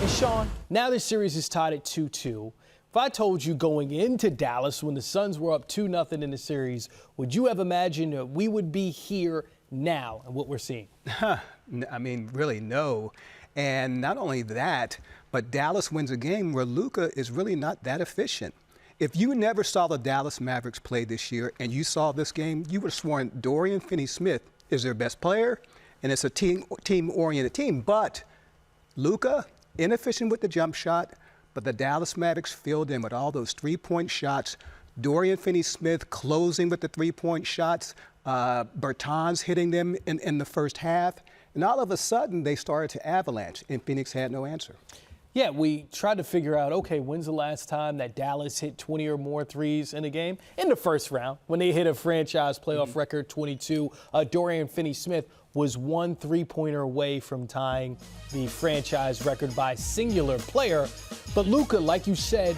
And Sean, now this series is tied at 2-2. If I told you going into Dallas when the Suns were up 2-0 in the series, would you have imagined that we would be here now and what we're seeing? I mean, really, no. And not only that, but Dallas wins a game where Luka is really not that efficient. If you never saw the Dallas Mavericks play this year and you saw this game, you would have sworn Dorian Finney-Smith is their best player, and it's a team-oriented team. But Luka, inefficient with the jump shot, but the Dallas Mavericks filled in with all those three-point shots. Dorian Finney-Smith closing with the three-point shots. Bertans hitting them in the first half. And all of a sudden, they started to avalanche, and Phoenix had no answer. Yeah, we tried to figure out, okay, when's the last time that Dallas hit 20 or more threes in a game? In the first round, when they hit a franchise playoff record 22. Dorian Finney-Smith was one three-pointer away from tying the franchise record by singular player. But Luka, like you said,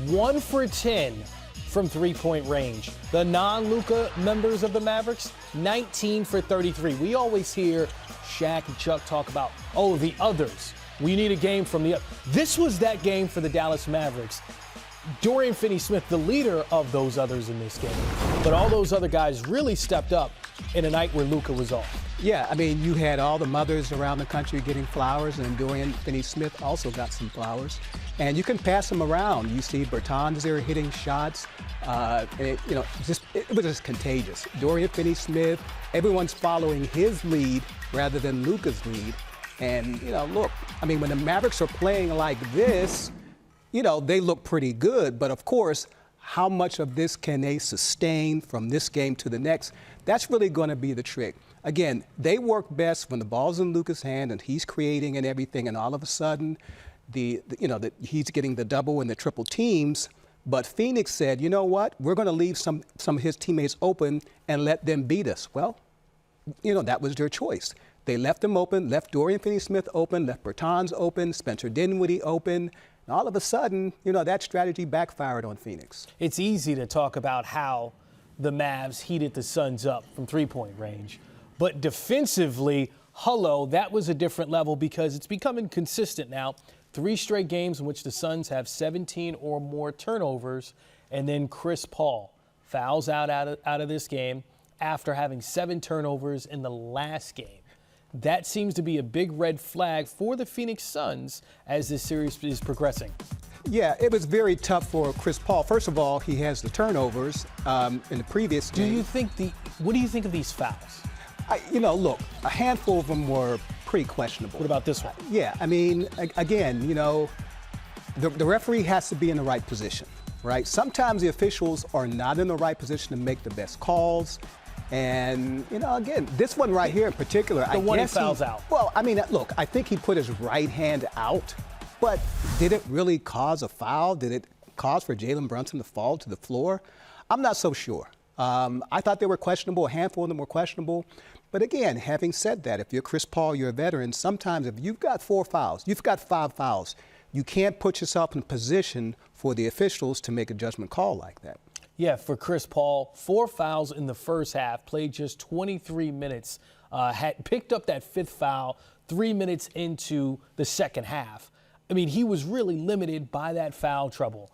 1 for 10 from three-point range. The non-Luka members of the Mavericks, 19 for 33. We always hear Shaq and Chuck talk about, oh, the others. We need a game from the other. This was that game for the Dallas Mavericks. Dorian Finney-Smith, the leader of those others in this game. But all those other guys really stepped up in a night where Luka was off. Yeah, I mean, you had all the mothers around the country getting flowers, and Dorian Finney-Smith also got some flowers. And you can pass them around. You see Bertans there hitting shots. It was just contagious. Dorian Finney-Smith, everyone's following his lead rather than Luka's lead. And, look, I mean, when the Mavericks are playing like this, they look pretty good. But, of course, how much of this can they sustain from this game to the next? That's really going to be the trick. Again, they work best when the ball's in Luka's hand and he's creating and everything, and all of a sudden, he's getting the double and the triple teams. But Phoenix said, you know what? We're going to leave some of his teammates open and let them beat us. Well, that was their choice. They left them open, left Dorian Finney-Smith open, left Bertans open, Spencer Dinwiddie open. And all of a sudden, that strategy backfired on Phoenix. It's easy to talk about how the Mavs heated the Suns up from three-point range. But defensively, that was a different level because it's becoming consistent now. 3 straight games in which the Suns have 17 or more turnovers, and then Chris Paul fouls out of this game after having 7 turnovers in the last game. That seems to be a big red flag for the Phoenix Suns as this series is progressing. Yeah, it was very tough for Chris Paul. First of all, he has the turnovers in the previous game. What do you think of these fouls? Look, a handful of them were pretty questionable. What about this one? Yeah, I mean, again, the referee has to be in the right position, right? Sometimes the officials are not in the right position to make the best calls. And, again, this one right here in particular, the one he fouls out. Well, I mean, look, I think he put his right hand out, but did it really cause a foul? Did it cause for Jalen Brunson to fall to the floor? I'm not so sure. I thought they were questionable. A handful of them were questionable. But again, having said that, if you're Chris Paul, you're a veteran, sometimes if you've got 4 fouls, you've got 5 fouls, you can't put yourself in a position for the officials to make a judgment call like that. Yeah, for Chris Paul, 4 fouls in the first half, played just 23 minutes, had picked up that 5th foul 3 minutes into the second half. I mean, he was really limited by that foul trouble.